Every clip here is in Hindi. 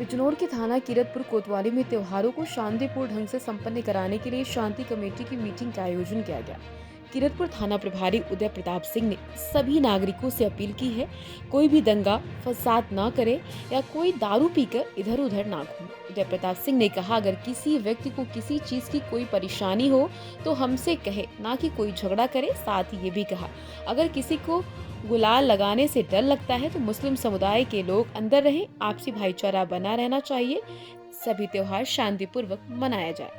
बिजनौर के थाना किरतपुर कोतवाली में त्योहारों को शांतिपूर्ण ढंग से संपन्न कराने के लिए शांति कमेटी की मीटिंग का आयोजन किया गया। किरतपुर थाना प्रभारी उदय प्रताप सिंह ने सभी नागरिकों से अपील की है, कोई भी दंगा फसाद ना करे या कोई दारू पीकर इधर उधर ना घूमे। उदय प्रताप सिंह ने कहा, अगर किसी व्यक्ति को किसी चीज की कोई परेशानी हो तो हमसे कहे, ना कि कोई झगड़ा करे। साथ ही ये भी कहा, अगर किसी को गुलाल लगाने से डर लगता है तो मुस्लिम समुदाय के लोग अंदर रहें, आपसी भाईचारा बना रहना चाहिए, सभी त्योहार शांतिपूर्वक मनाया जाए।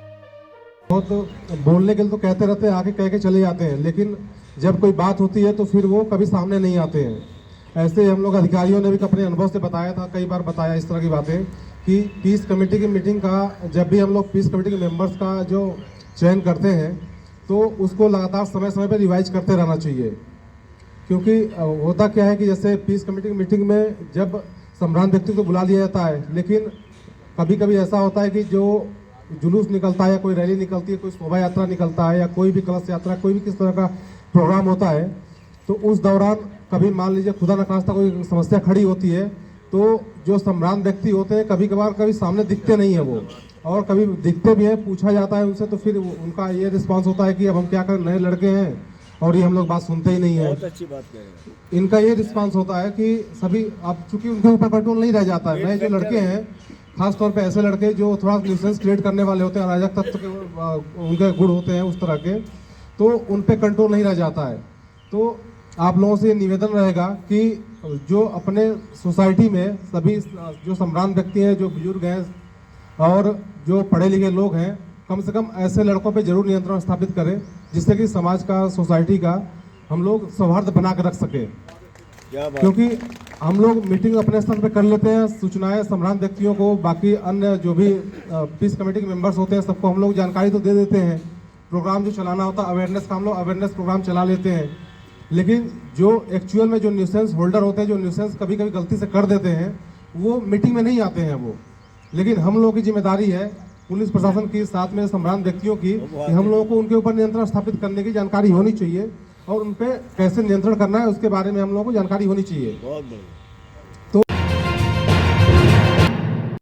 बहुत बोलने के लिए तो कहते रहते हैं, आगे कह के चले जाते हैं, लेकिन जब कोई बात होती है तो फिर वो कभी सामने नहीं आते हैं। ऐसे हम लोग अधिकारियों ने भी अपने अनुभव से बताया था, कई बार बताया इस तरह की बातें कि पीस कमेटी की मीटिंग का, जब भी हम लोग पीस कमेटी के मेंबर्स का जो चयन करते हैं तो उसको लगातार समय समय पर रिवाइज करते रहना चाहिए। क्योंकि होता क्या है कि जैसे पीस कमेटी की मीटिंग में जब सम्रांत व्यक्ति को बुला लिया जाता है, लेकिन कभी कभी ऐसा होता है कि जो जुलूस निकलता है, कोई रैली निकलती है, कोई शोभा यात्रा निकलता है या कोई भी कलश यात्रा, कोई भी किस तरह का प्रोग्राम होता है, तो उस दौरान कभी मान लीजिए खुदा न खास्ता कोई समस्या खड़ी होती है तो जो सम्रांत व्यक्ति होते हैं कभी कभार कभी सामने दिखते नहीं है वो, और कभी दिखते भी हैं, पूछा जाता है उनसे तो फिर उनका ये रिस्पॉन्स होता है कि अब हम क्या करें, नए लड़के हैं और ये हम लोग बात सुनते ही नहीं है। बहुत अच्छी बात कह रहे हैं। इनका ये रिस्पांस होता है कि सभी, अब चूंकि उनके ऊपर कंट्रोल नहीं रह जाता है, नए जो लड़के हैं, खास तौर पे ऐसे लड़के जो थोड़ा न्यूसेंस क्रिएट करने वाले होते हैं, अराजक तत्व के उनके गुण होते हैं उस तरह के, तो उन पे कंट्रोल नहीं रह जाता है। तो आप लोगों से ये निवेदन रहेगा कि जो अपने सोसाइटी में सभी जो सम्रांत व्यक्ति हैं, जो बुजुर्ग हैं और जो पढ़े लिखे लोग हैं, कम से कम ऐसे लड़कों पे जरूर नियंत्रण स्थापित करें, जिससे कि समाज का, सोसाइटी का हम लोग सौहार्द बना कर रख सके। क्योंकि हम लोग मीटिंग अपने स्तर पे कर लेते हैं, सूचनाएं सम्रांत व्यक्तियों को, बाकी अन्य जो भी पीस कमेटी के मेंबर्स होते हैं सबको हम लोग जानकारी तो दे देते हैं। प्रोग्राम जो चलाना होता है अवेयरनेस का, हम लोग अवेयरनेस प्रोग्राम चला लेते हैं, लेकिन जो एक्चुअल में जो न्यूसेंस होल्डर होते हैं, जो न्यूसेंस कभी कभी गलती से कर देते हैं, वो मीटिंग में नहीं आते हैं वो। लेकिन हम लोगों की जिम्मेदारी है, पुलिस प्रशासन की, साथ में सम्रांत व्यक्तियों की, कि हम लोगों को उनके ऊपर नियंत्रण स्थापित करने की जानकारी होनी चाहिए और उन पे कैसे नियंत्रण करना है उसके बारे में हम लोगों को जानकारी होनी चाहिए। बहुत बढ़िया।